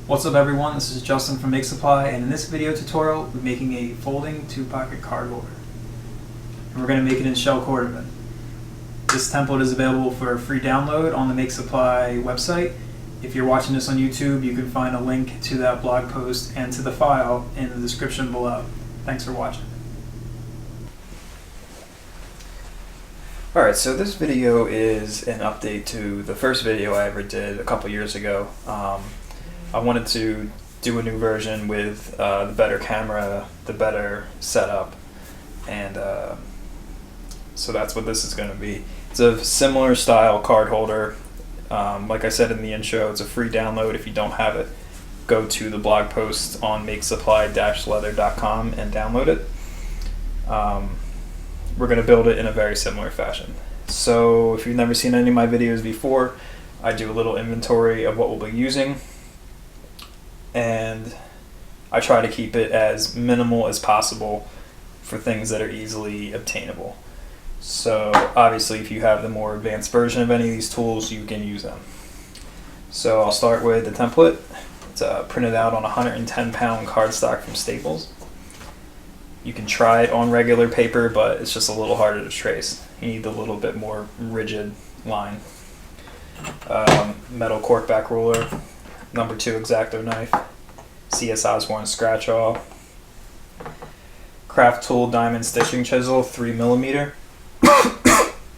What's up everyone, this is Justin from Make Supply, and in this video tutorial we're making a folding 2-pocket card holder. And we're going to make it in shell cordovan. This template is available for free download on the Make Supply website. If you're watching this on YouTube, you can find a link to that blog post and to the file in the description below. Thanks for watching. Alright, so this video is an update to the first video I ever did a couple years ago. I wanted to do a new version with the better camera, the better setup, and so that's what this is going to be. It's a similar style card holder. Like I said in the intro, it's a free download. If you don't have it, go to the blog post on makesupply-leather.com and download it. We're going to build it in a very similar fashion. So if you've never seen any of my videos before, I do a little inventory of what we'll be using, and I try to keep it as minimal as possible for things that are easily obtainable. So obviously if you have the more advanced version of any of these tools, you can use them. So I'll start with the template. It's printed out on 110-pound cardstock from Staples. You can try it on regular paper, but it's just a little harder to trace. You need a little bit more rigid line. Metal corkback ruler, number 2 X-Acto knife, CS Osborne scratch awl, Craft Tool diamond stitching chisel, 3mm.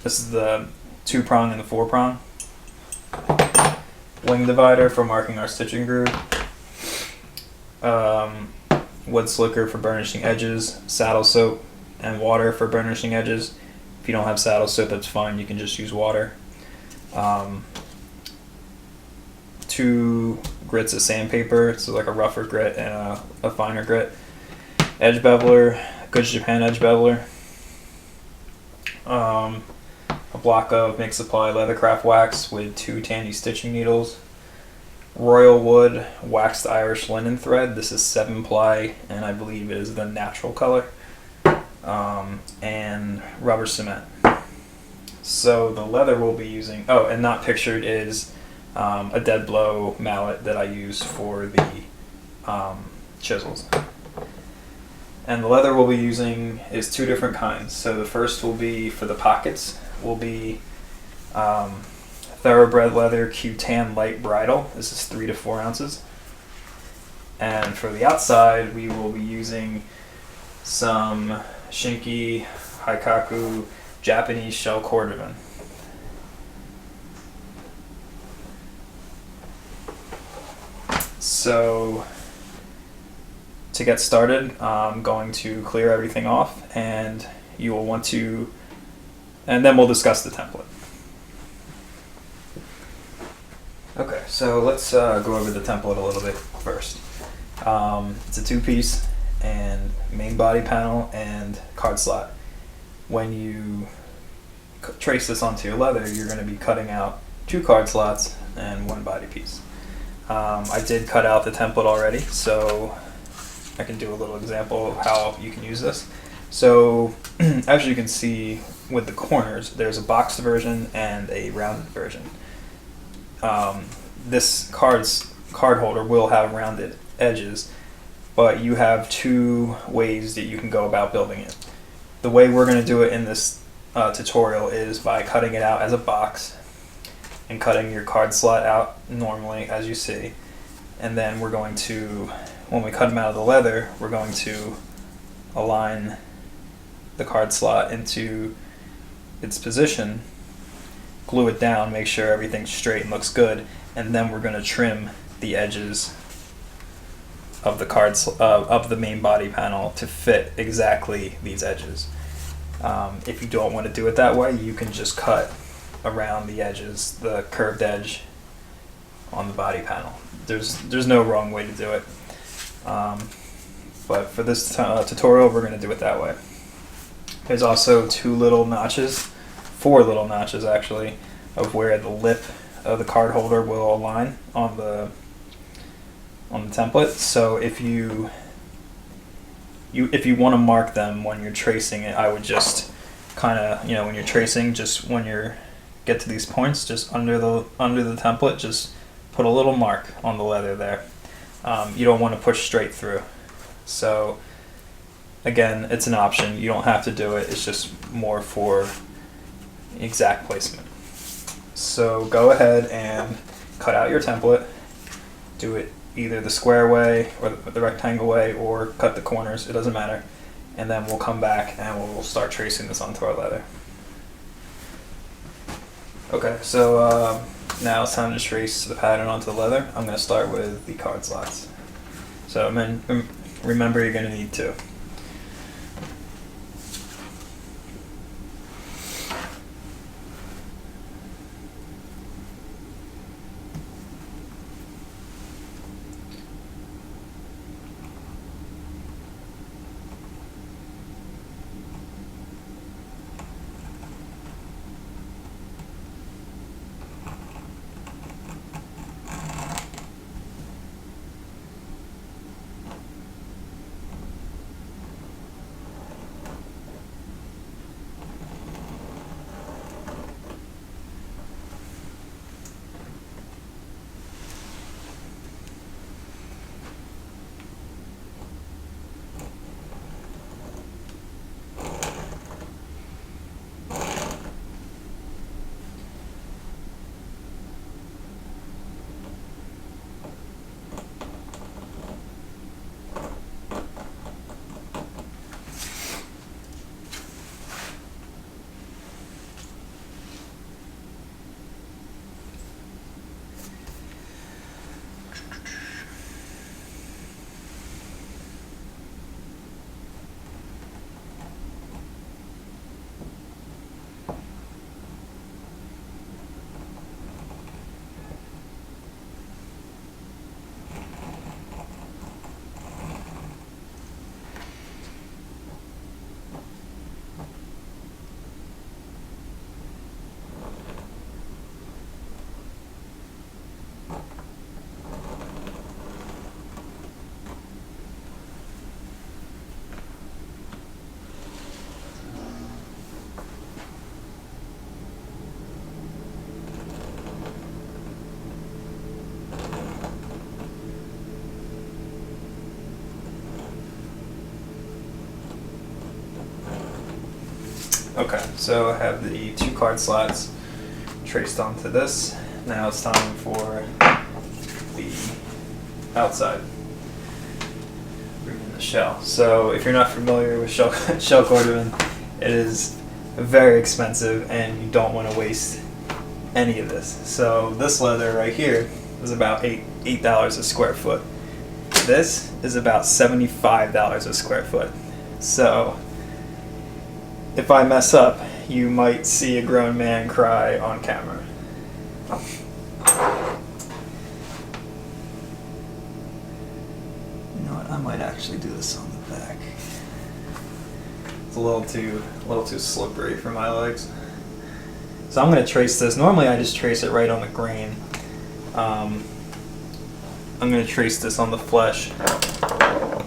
This is the 2-prong and the 4-prong. Wing divider for marking our stitching groove. Wood slicker for burnishing edges, saddle soap, and water for burnishing edges. If you don't have saddle soap, that's fine, you can just use water. 2 grits of sandpaper, so like a rougher grit and a finer grit. Edge beveler, Good Japan edge beveler. A block of Make Supply Leathercraft wax with 2 Tandy stitching needles. Royal Wood waxed Irish linen thread. This is 7-ply, and I believe it is the natural color. And rubber cement. So the leather we'll be using, oh, and not pictured is a dead blow mallet that I use for the chisels. And the leather we'll be using is 2 different kinds. So the first will be for the pockets, will be Thoroughbred Leather Q-Tan Light Bridle. This is 3 to 4 ounces. And for the outside, we will be using some Shinki Haikaku Japanese shell cordovan. So to get started, I'm going to clear everything off, and you will want to, and then we'll discuss the template. Okay, so let's go over the template a little bit first. It's a 2-piece and main body panel and card slot. When you trace this onto your leather, you're going to be cutting out 2 card slots and 1 body piece. I did cut out the template already, so I can do a little example of how you can use this. So as you can see with the corners, there's a boxed version and a rounded version. This card holder will have rounded edges, but you have 2 ways that you can go about building it. The way we're going to do it in this tutorial is by cutting it out as a box and cutting your card slot out normally, as you see, and then we're going to, when we cut them out of the leather, we're going to align the card slot into its position, glue it down, make sure everything's straight and looks good, and then we're going to trim the edges of the of the main body panel to fit exactly these edges. If you don't want to do it that way, you can just cut around the edges, the curved edge on the body panel. There's no wrong way to do it, but for this tutorial we're going to do it that way. There's also 4 little notches actually, of where the lip of the card holder will align on the template. So if you want to mark them when you're tracing it, I would just kind of, when you're tracing, just when you get to these points, just under the template, just put a little mark on the leather there. You don't want to push straight through. So again, it's an option. You don't have to do it. It's just more for exact placement. So go ahead and cut out your template. Do it either the square way or the rectangle way, or cut the corners. It doesn't matter. And then we'll come back and we'll start tracing this onto our leather. Okay, so now it's time to trace the pattern onto the leather. I'm going to start with the card slots. So remember, you're going to need 2. Okay, so I have the 2 card slots traced onto this. Now it's time for the outside, bring in the shell. So if you're not familiar with shell cordovan, it is very expensive and you don't want to waste any of this. So this leather right here is about $8 a square foot. This is about $75 a square foot. So if I mess up, you might see a grown man cry on camera. You know what? I might actually do this on the back. It's a little too slippery for my legs. So I'm going to trace this. Normally I just trace it right on the grain. I'm going to trace this on the flesh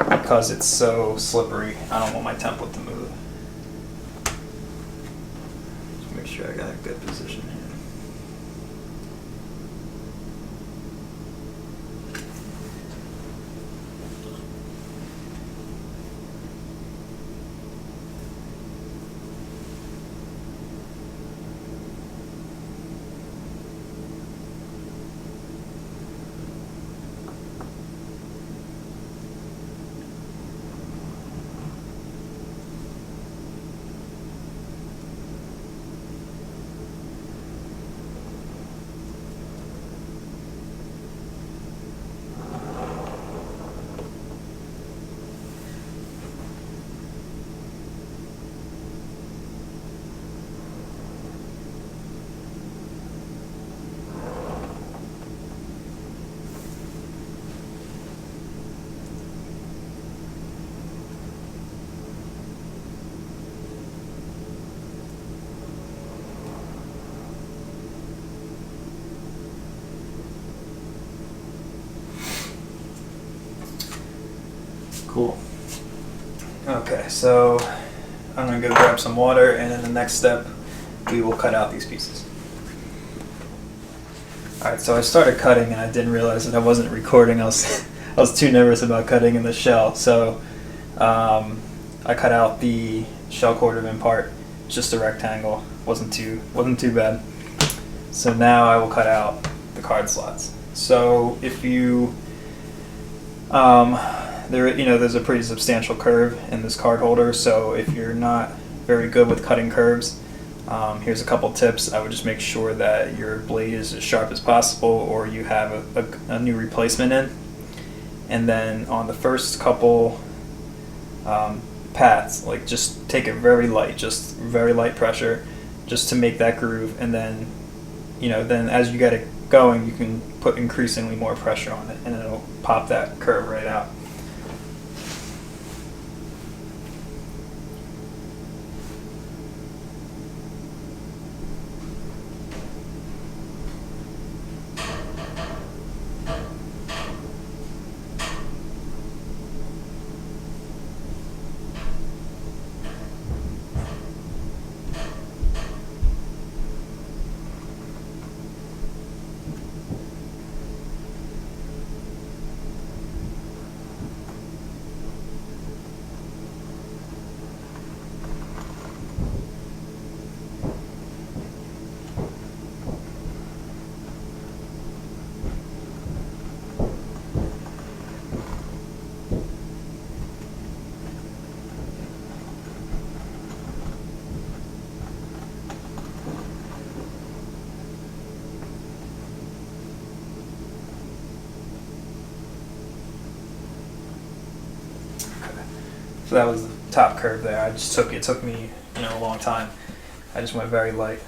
because it's so slippery. I don't want my template to move. Just make sure I got a good position here. Cool. Okay, so I'm gonna go grab some water, and in the next step, we will cut out these pieces. Alright, so I started cutting and I didn't realize that I wasn't recording. I I was too nervous about cutting in the shell, so I cut out the shell cordovan part, just a rectangle. wasn't too bad. So now I will cut out the card slots. So if you there's a pretty substantial curve in this card holder, so if you're not very good with cutting curves, here's a couple tips. I would just make sure that your blade is as sharp as possible, or you have a new replacement in. And then on the first couple pats, like just take it very light, just very light pressure, just to make that groove. And then, then as you get it going, you can put increasingly more pressure on it, and it'll pop that curve right out. So that was the top curve there. It took me a long time. I just went very light.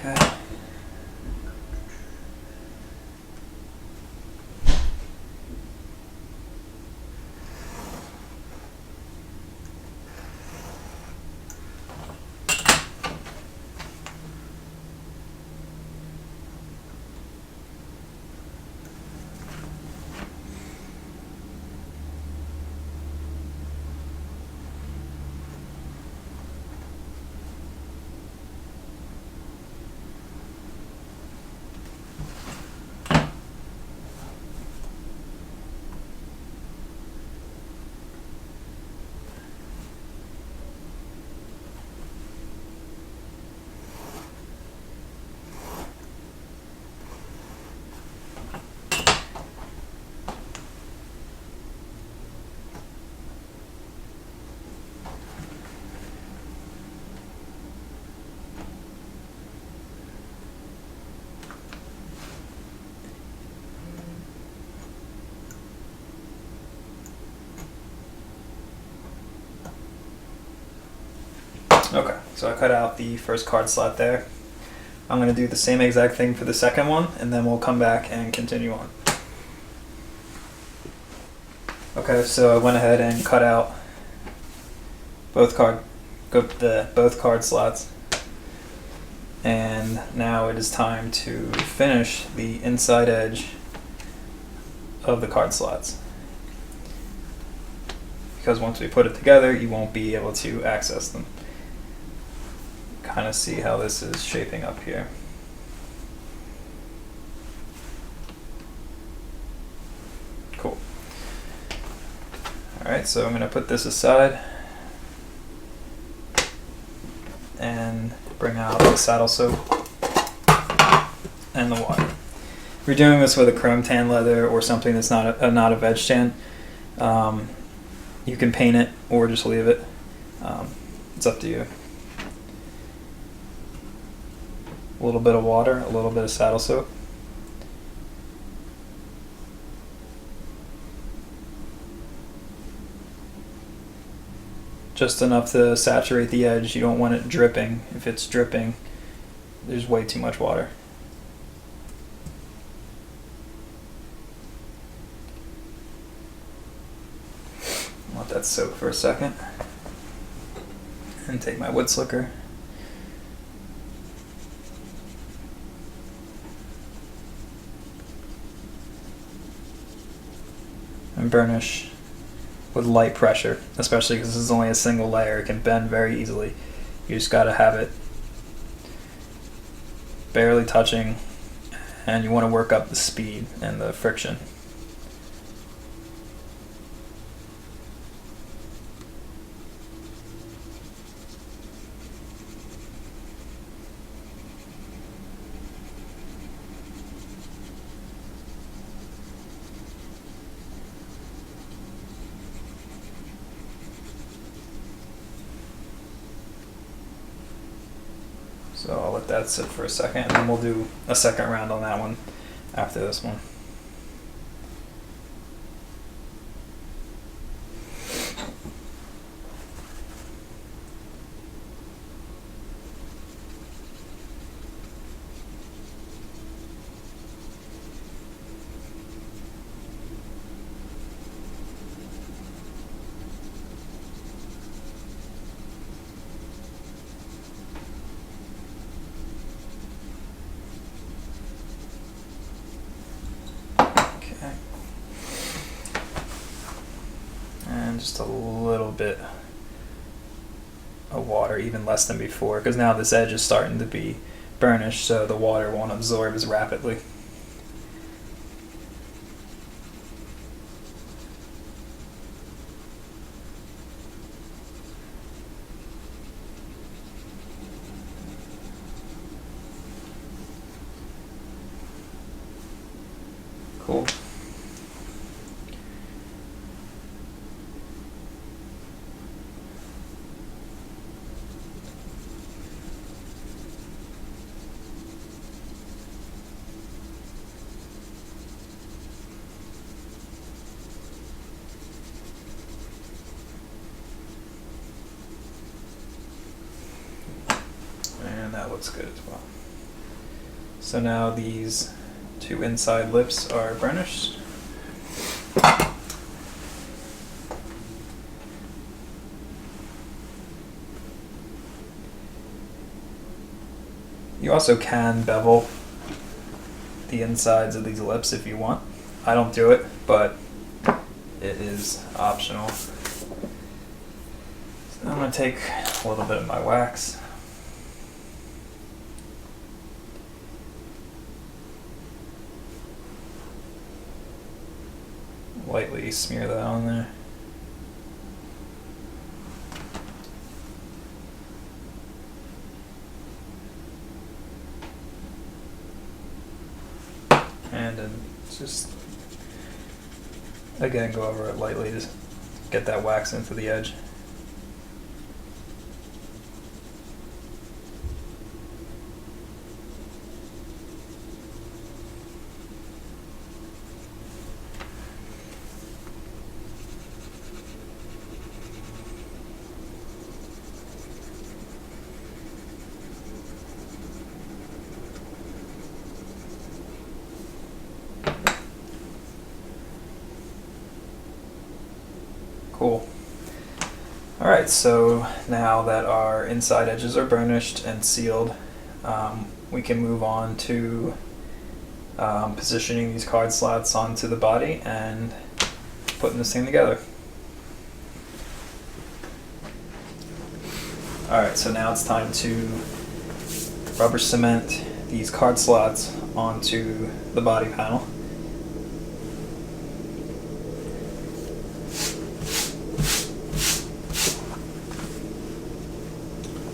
Okay. Okay, so I cut out the first card slot there. I'm going to do the same exact thing for the second one, and then we'll come back and continue on. Okay, so I went ahead and cut out both card slots, and now it is time to finish the inside edge of the card slots, because once we put it together, you won't be able to access them. Kind of see how this is shaping up here. Cool. Alright, so I'm going to put this aside and bring out the saddle soap and the water. If you're doing this with a chrome tan leather or something that's not a veg tan, you can paint it or just leave it. It's up to you. A little bit of water, a little bit of saddle soap. Just enough to saturate the edge. You don't want it dripping. If it's dripping, there's way too much water. let that soak for a second. And take my wood slicker. And burnish with light pressure, especially because this is only a single layer. It can bend very easily. You just got to have it barely touching, and you want to work up the speed and the friction. So I'll let that sit for a second, and then we'll do a second round on that one after this one. And just a little bit of water, even less than before, because now this edge is starting to be burnished, so the water won't absorb as rapidly. Cool. And that looks good as well. So now these two inside lips are burnished. You also can bevel the insides of these lips if you want. I don't do it, but it is optional. So I'm going to take a little bit of my wax. Lightly smear that on there. And then just, again, go over it lightly, just get that wax into the edge. Cool. Alright, so now that our inside edges are burnished and sealed, we can move on to positioning these card slots onto the body and putting this thing together. Alright, so now it's time to rubber cement these card slots onto the body panel.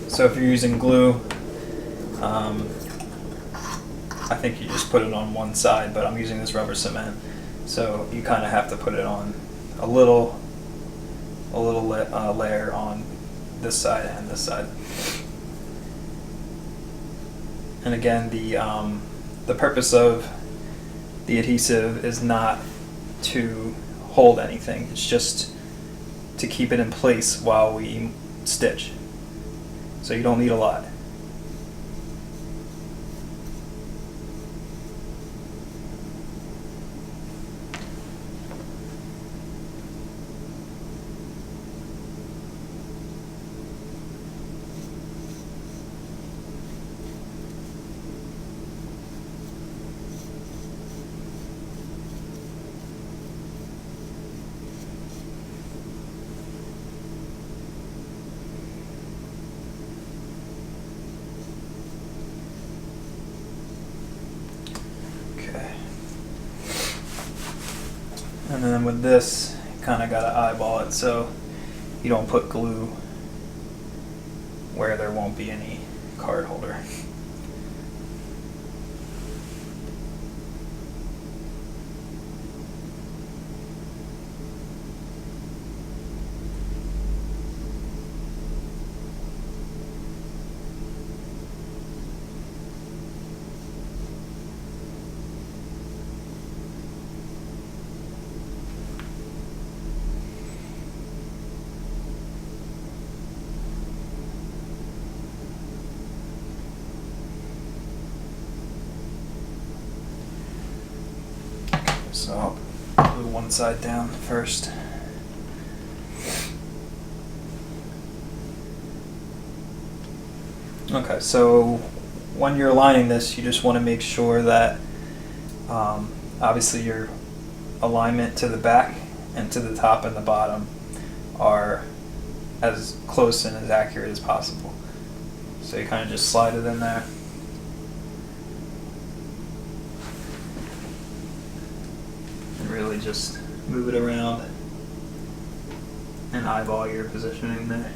So if you're using glue, I think you just put it on one side, but I'm using this rubber cement, so you kind of have to put it on a little layer on this side and this side. And again, the purpose of the adhesive is not to hold anything, it's just to keep it in place while we stitch. So you don't need a lot. And then with this, you kind of got to eyeball it so you don't put glue where there won't be any card holder. So I'll glue one side down first. Okay, so when you're aligning this, you just want to make sure that obviously your alignment to the back and to the top and the bottom are as close and as accurate as possible. So you kind of just slide it in there. And really just move it around and eyeball your positioning there.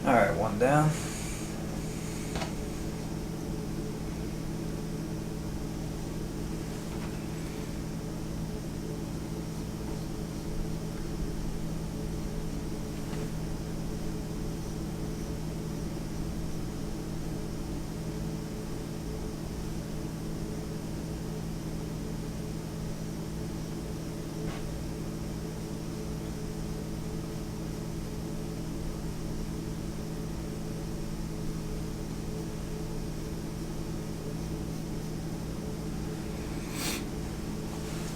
Alright, one down.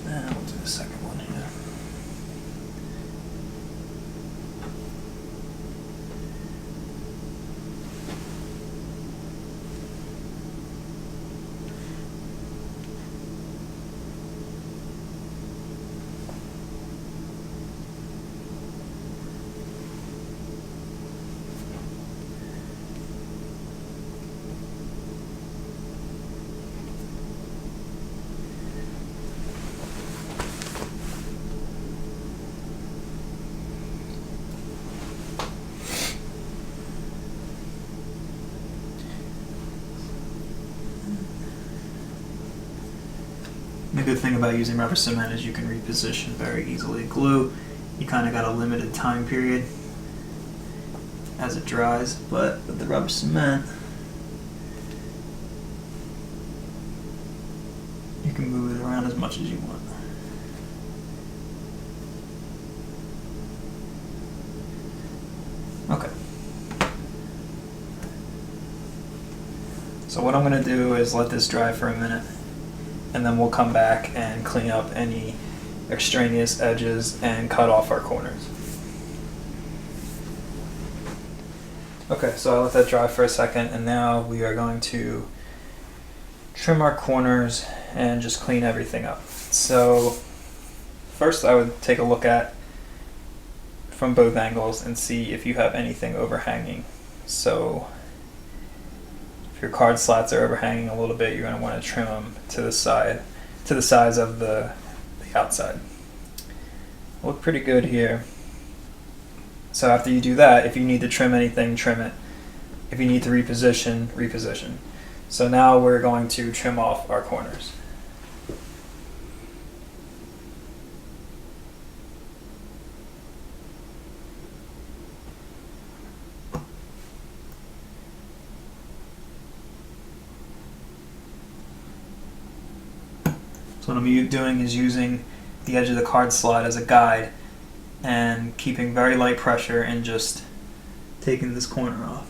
And we'll do the second one here. The good thing about using rubber cement is you can reposition very easily. Glue, you kind of got a limited time period as it dries, but with the rubber cement, you can move it around as much as you want. Okay. So what I'm going to do is let this dry for a minute, and then we'll come back and clean up any extraneous edges and cut off our corners. Okay, so I let that dry for a second, and now we are going to trim our corners and just clean everything up. So first I would take a look at from both angles and see if you have anything overhanging. So if your card slats are overhanging a little bit, you're going to want to trim them to the side, to the size of the outside. Look pretty good here. So after you do that, if you need to trim anything, trim it. If you need to reposition, reposition. So now we're going to trim off our corners. So what I'm doing is using the edge of the card slot as a guide and keeping very light pressure and just taking this corner off.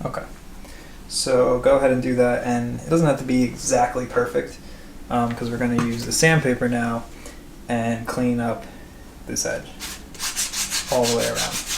Okay, so go ahead and do that, and it doesn't have to be exactly perfect because we're going to use the sandpaper now and clean up this edge all the way around.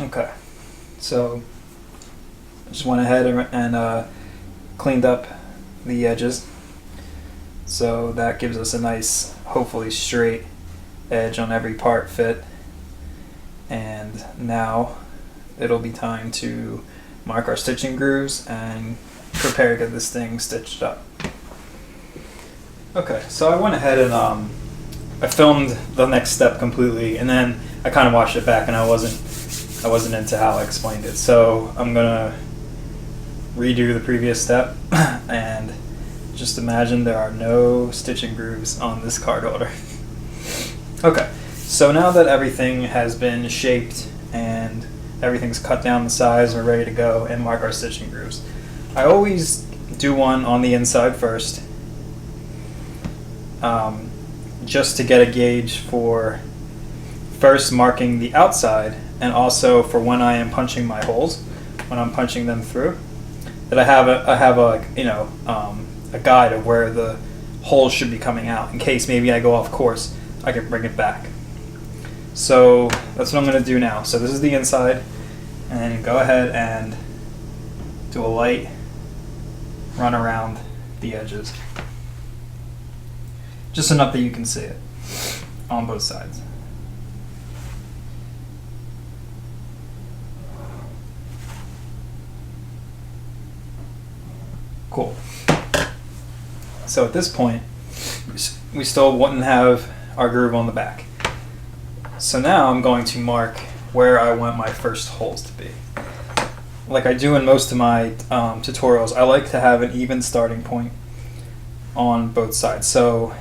Okay, so I just went ahead and cleaned up the edges, so that gives us a nice, hopefully straight edge on every part fit. And now it'll be time to mark our stitching grooves and prepare to get this thing stitched up. Okay, so I went ahead and I filmed the next step completely, and then I kind of watched it back, and I wasn't into how I explained it. So I'm gonna redo the previous step and Just imagine there are no stitching grooves on this card holder. Okay, so now that everything has been shaped and everything's cut down the size, we're ready to go and mark our stitching grooves. I always do one on the inside first, just to get a gauge for first marking the outside, and also for when I am punching my holes, when I'm punching them through, that I have a guide of where the holes should be coming out, in case maybe I go off course, I can bring it back. So that's what I'm going to do now. So this is the inside, and then go ahead and do a light run around the edges, just enough that you can see it on both sides. Cool. So at this point, we still wouldn't have our groove on the back. So now I'm going to mark where I want my first holes to be. Like I do in most of my tutorials, I like to have an even starting point on both sides. So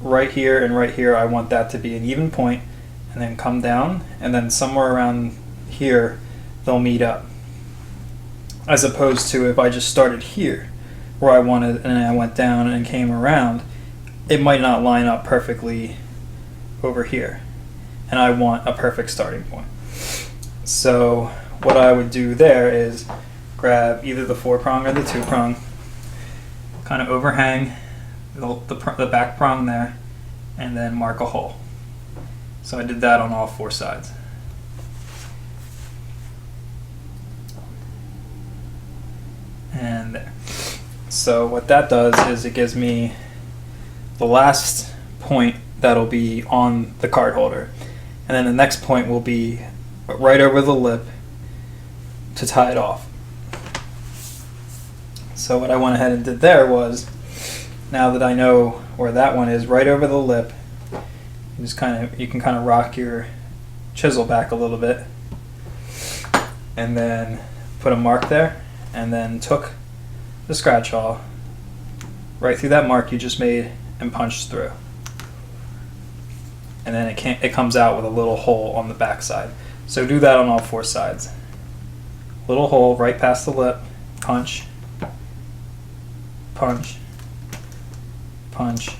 right here and right here, I want that to be an even point, and then come down, and then somewhere around here, they'll meet up. As opposed to if I just started here, where I wanted, and I went down and came around, it might not line up perfectly over here, and I want a perfect starting point. So what I would do there is grab either the 4-prong or the 2-prong, kind of overhang the back prong there, and then mark a hole. So I did that on all 4 sides. And there. So what that does is it gives me the last point that'll be on the card holder, and then the next point will be right over the lip to tie it off. So what I went ahead and did there was, now that I know where that one is, right over the lip, you can kind of rock your chisel back a little bit, and then put a mark there, and then took the scratch awl right through that mark you just made and punched through. And then it comes out with a little hole on the back side. So do that on all 4 sides. Little hole right past the lip, punch, punch, punch,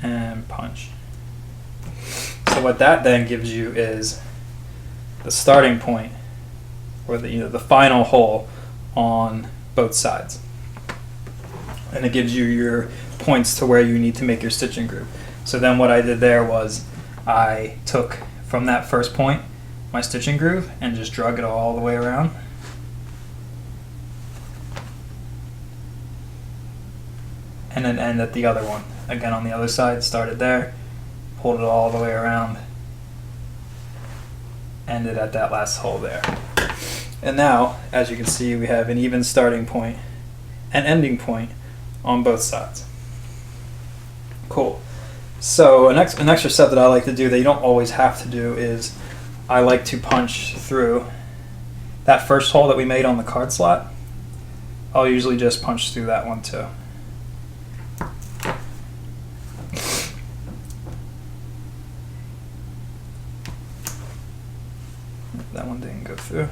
and punch. So what that then gives you is the starting point, or the final hole on both sides. And it gives you your points to where you need to make your stitching groove. So then what I did there was I took from that first point my stitching groove and just drug it all the way around. And then end at the other one. Again on the other side, started there, pulled it all the way around, ended at that last hole there. And now, as you can see, we have an even starting point and ending point on both sides. Cool. So an extra step that I like to do that you don't always have to do is I like to punch through that first hole that we made on the card slot. I'll usually just punch through that one too. That one didn't go through.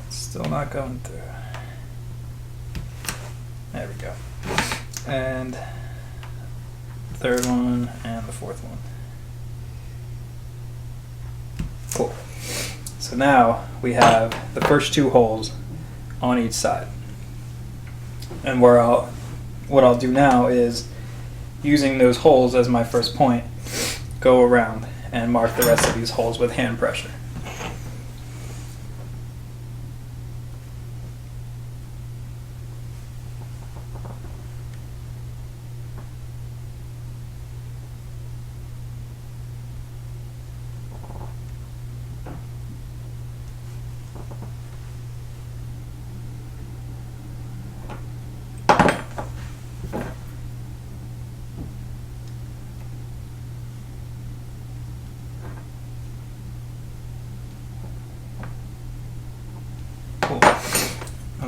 Still not going through. There we go. And third one and the fourth one. Cool. So now we have the first 2 holes on each side. And what I'll do now is, using those holes as my first point, go around and mark the rest of these holes with hand pressure.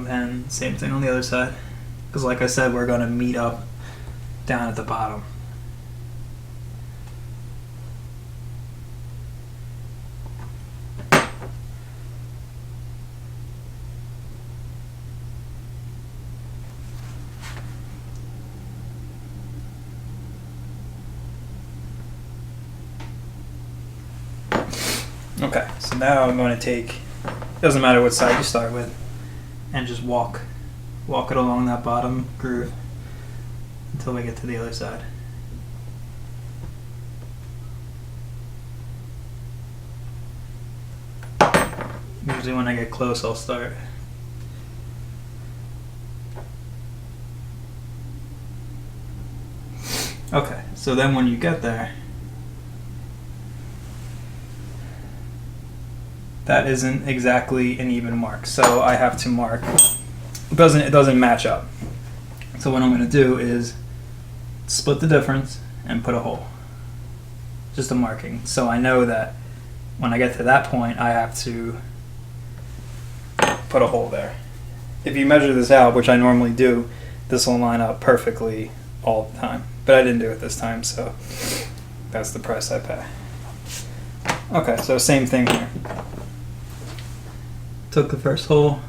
And same thing on the other side. Because like I said, we're going to meet up down at the bottom. Okay, so now I'm going to take, doesn't matter what side you start with, and just walk it along that bottom groove until we get to the other side. Usually when I get close, I'll start. Okay, so then when you get there, that isn't exactly an even mark, so I have to mark. It doesn't match up. So what I'm going to do is split the difference and put a hole. Just a marking, so I know that when I get to that point, I have to put a hole there. If you measure this out, which I normally do, this will line up perfectly all the time. But I didn't do it this time, so that's the price I pay. Okay, so same thing here. Took the first hole.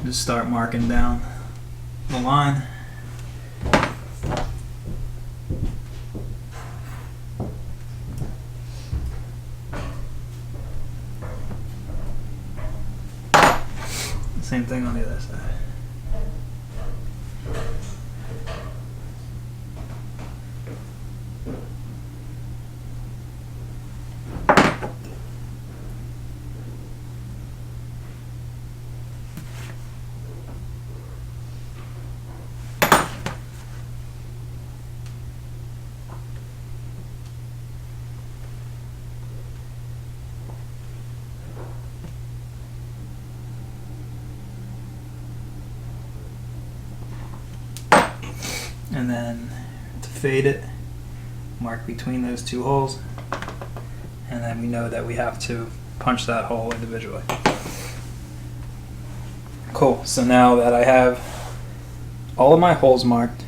Just start marking down the line. Same thing on the other side. And then to fade it, mark between those two holes, and then we know that we have to punch that hole individually. Cool, so now that I have all of my holes marked,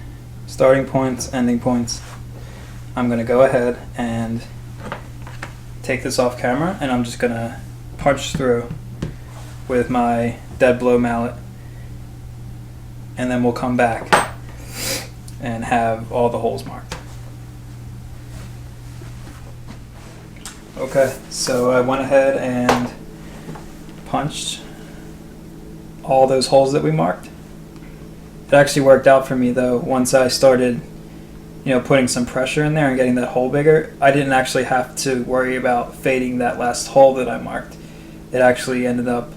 starting points, ending points, I'm going to go ahead and take this off camera, and I'm just going to punch through with my dead blow mallet, and then we'll come back and have all the holes marked. Okay, so I went ahead and punched all those holes that we marked. It actually worked out for me though. Once I started, putting some pressure in there and getting that hole bigger, I didn't actually have to worry about fading that last hole that I marked. It actually ended up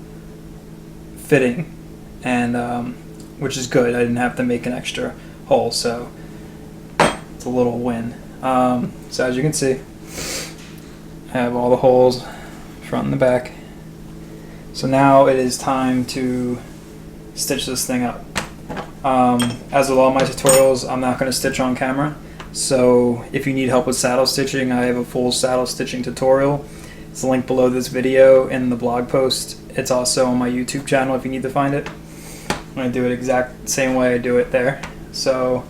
fitting, and which is good. I didn't have to make an extra hole, so it's a little win. So as you can see, I have all the holes front and the back. So now it is time to stitch this thing up. As with all my tutorials, I'm not going to stitch on camera, so if you need help with saddle stitching, I have a full saddle stitching tutorial. It's linked below this video in the blog post. It's also on my YouTube channel if you need to find it. I'm going to do it exact same way I do it there. So,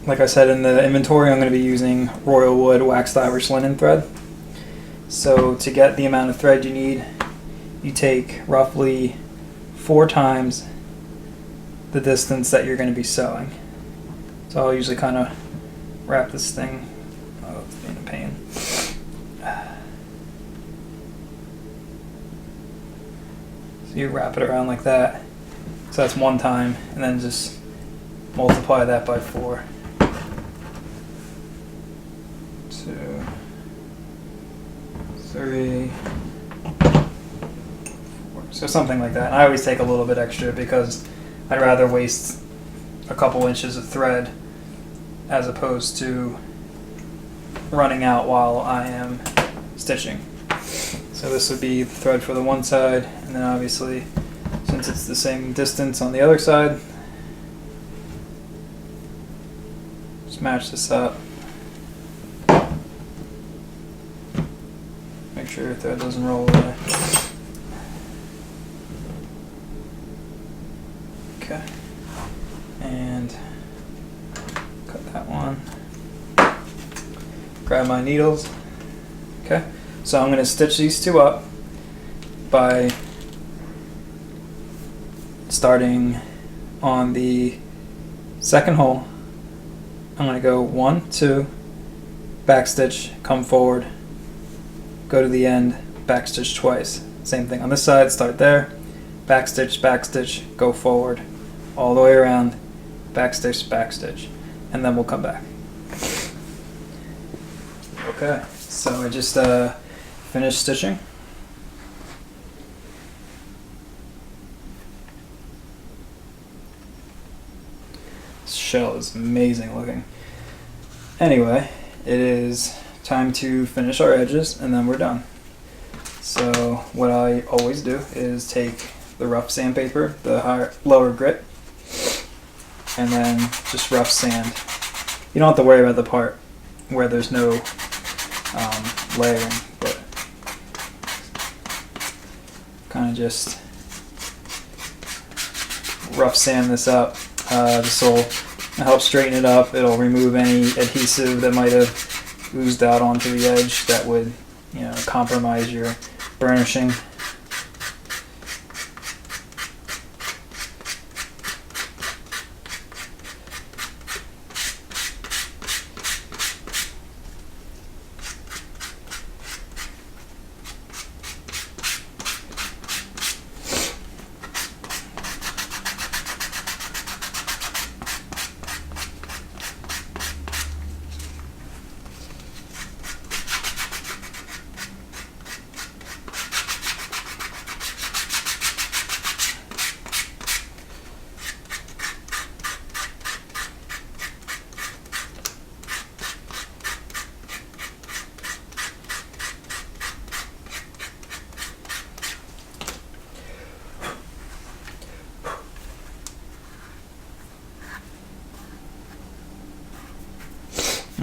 like I said in the inventory, I'm going to be using Royal Wood Waxed Irish Linen thread. So to get the amount of thread you need, you take roughly 4 times the distance that you're going to be sewing. So I'll usually kind of wrap this thing. Oh, it's being a pain. So you wrap it around like that. So that's 1 time, and then just multiply that by 4. 2, 3, 4. So something like that. And I always take a little bit extra because I'd rather waste a couple inches of thread as opposed to running out while I am stitching. So this would be the thread for the one side, and then obviously, so since it's the same distance on the other side. Just match this up. Make sure your thread doesn't roll away. Okay. And cut that one. Grab my needles. Okay. So I'm going to stitch these two up by starting on the second hole. I'm going to go 1, 2, backstitch, come forward, go to the end, backstitch twice. Same thing on this side, start there, backstitch, backstitch, go forward, all the way around, backstitch, backstitch, and then we'll come back. Okay, so I just finished stitching. This shell is amazing looking. Anyway, it is time to finish our edges and then we're done. So what I always do is take the rough sandpaper, the lower grit, and then just rough sand. You don't have to worry about the part where there's no layering, but kind of just rough sand this up. This will help straighten it up. It'll remove any adhesive that might have oozed out onto the edge that would, compromise your burnishing.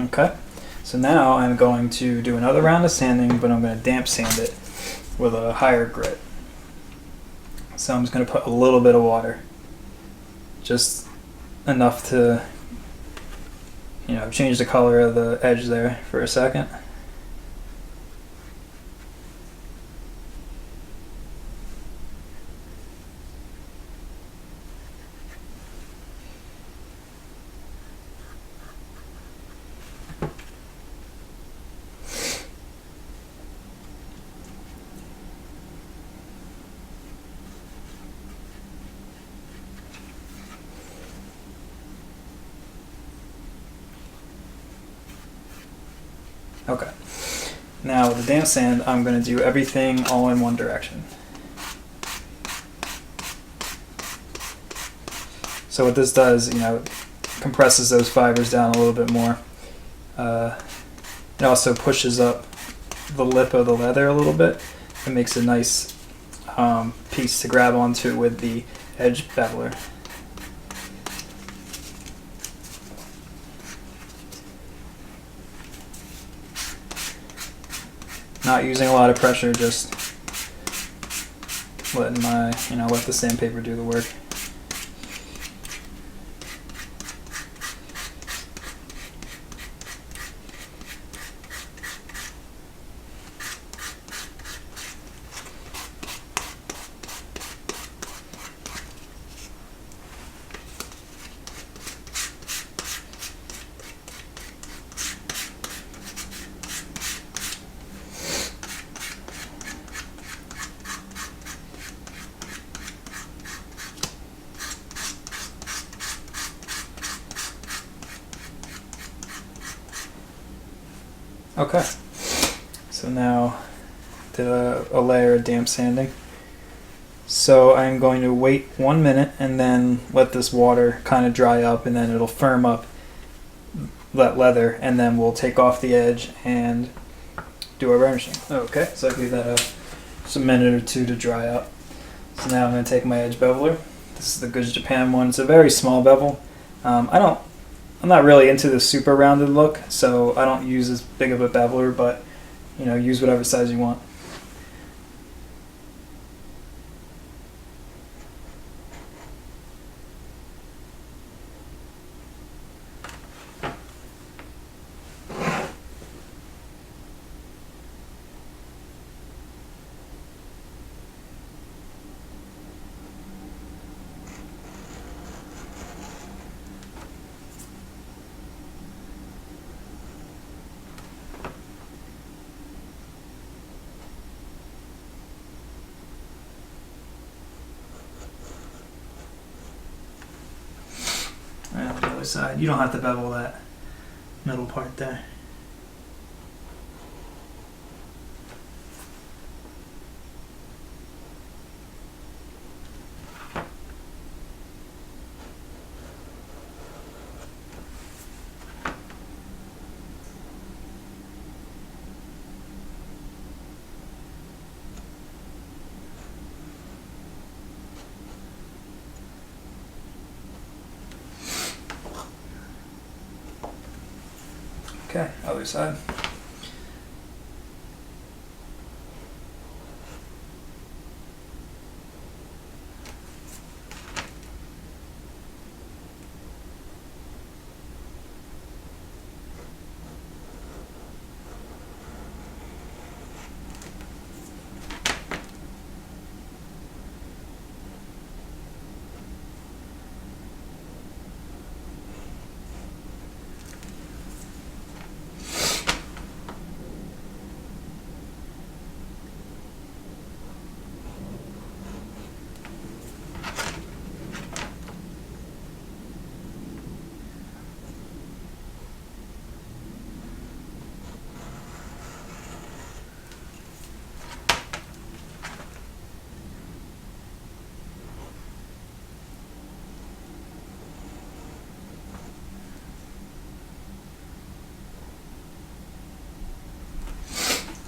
Okay, so now I'm going to do another round of sanding, but I'm going to damp sand it with a higher grit. So I'm just going to put a little bit of water, just enough to, change the color of the edge there for a second. Okay, now with the damp sand, I'm going to do everything all in one direction. So what this does, it compresses those fibers down a little bit more. It also pushes up the lip of the leather a little bit. It makes a nice piece to grab onto with the edge beveler. Not using a lot of pressure, just letting let the sandpaper do the work. Okay, so now did a layer of damp sanding. So I'm going to wait 1 minute and then let this water kind of dry up, and then it'll firm up that leather, and then we'll take off the edge and do our burnishing. Okay, so I give that just a minute or two to dry up. So now I'm going to take my edge beveler. This is the Goods Japan one. It's a very small bevel. I'm not really into the super rounded look, so I don't use as big of a beveler, but use whatever size you want. Right on the other side. You don't have to bevel that middle part there. Okay, other side.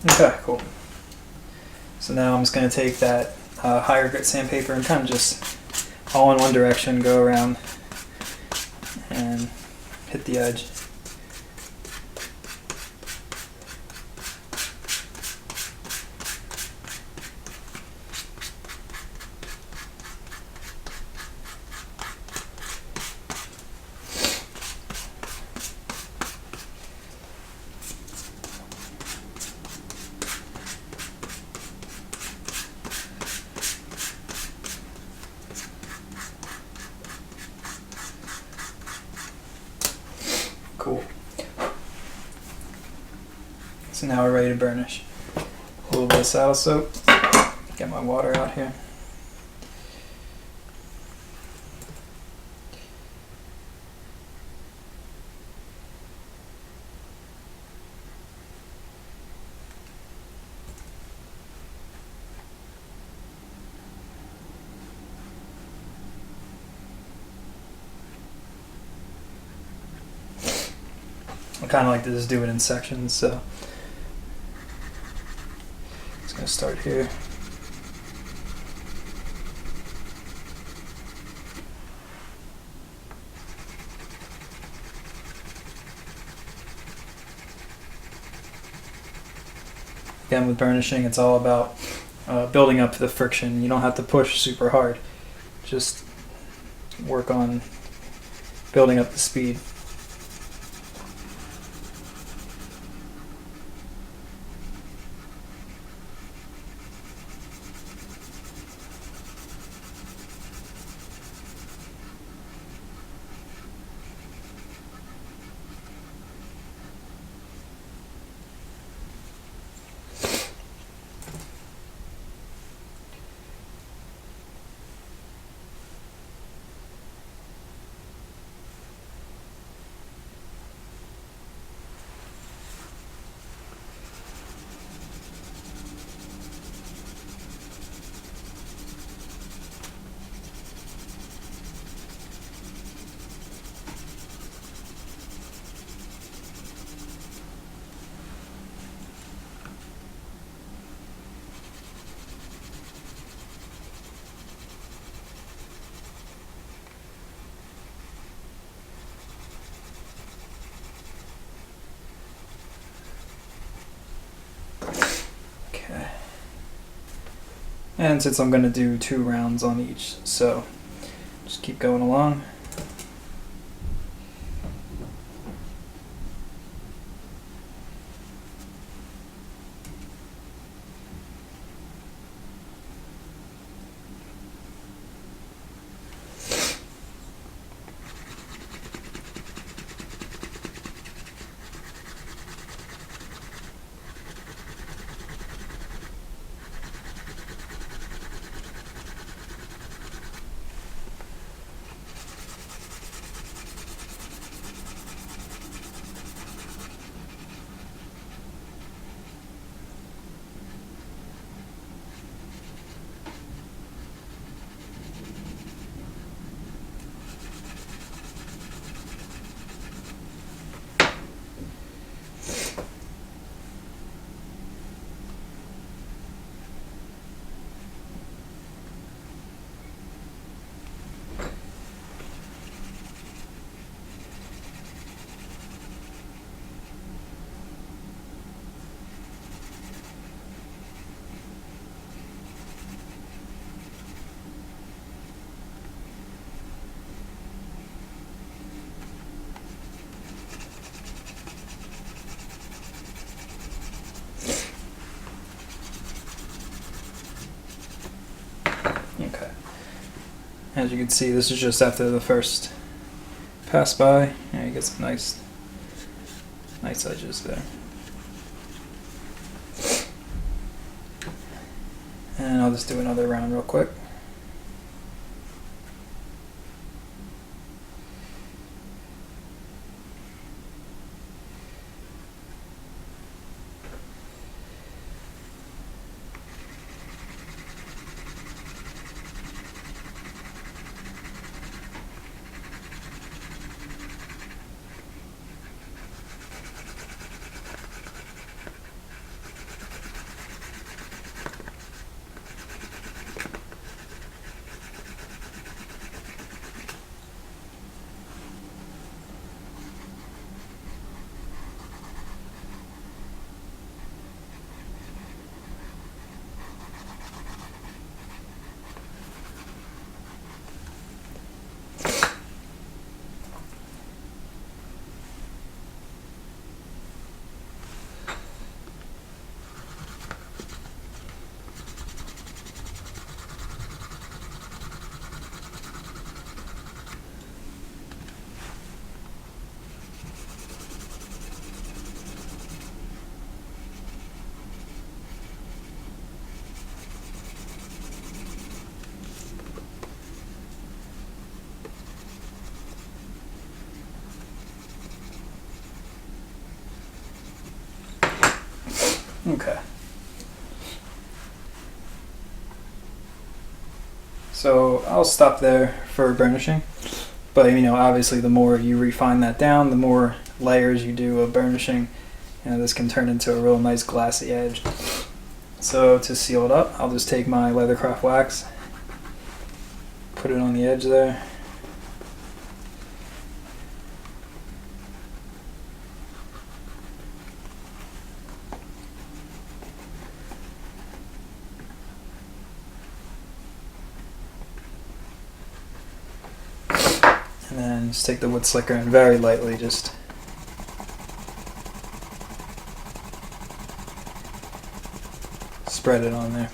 Okay, cool. So now I'm just going to take that higher grit sandpaper and kind of just all in one direction, go around and hit the edge. Cool. So now we're ready to burnish. A little bit of saddle soap. Get my water out here. I kind of like to just do it in sections, so it's going to start here. Again, with burnishing, it's all about building up the friction. You don't have to push super hard. Just work on building up the speed. And since I'm going to do 2 rounds on each, so just keep going along. Okay. As you can see, this is just after the first pass by. Yeah, you get some nice edges there. And I'll just do another round real quick. Okay. So I'll stop there for burnishing. But obviously the more you refine that down, the more layers you do of burnishing, this can turn into a real nice glassy edge. So to seal it up, I'll just take my Leathercraft wax, put it on the edge there. And then just take the wood slicker and very lightly just spread it on there.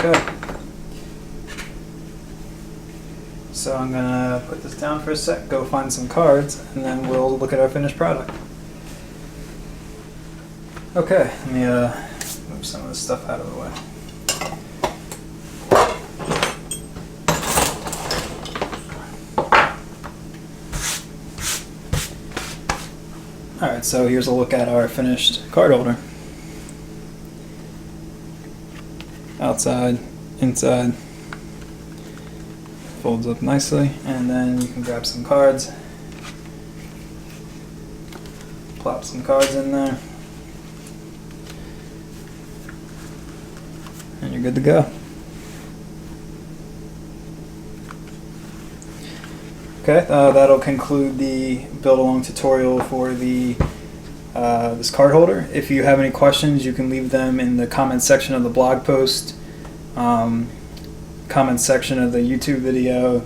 Okay. So I'm gonna put this down for a sec, go find some cards, and then we'll look at our finished product. Okay, let me move some of this stuff out of the way. Alright, so here's a look at our finished card holder. Outside, inside, folds up nicely, and then you can grab some cards, plop some cards in there, and you're good to go. Okay, that'll conclude the build along tutorial for the this card holder. If you have any questions, you can leave them in the comment section of the blog post, comment section of the YouTube video.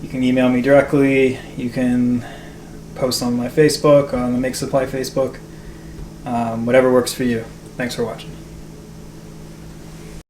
You can email me directly. You can post on my Facebook, on the Make Supply Facebook, whatever works for you. Thanks for watching.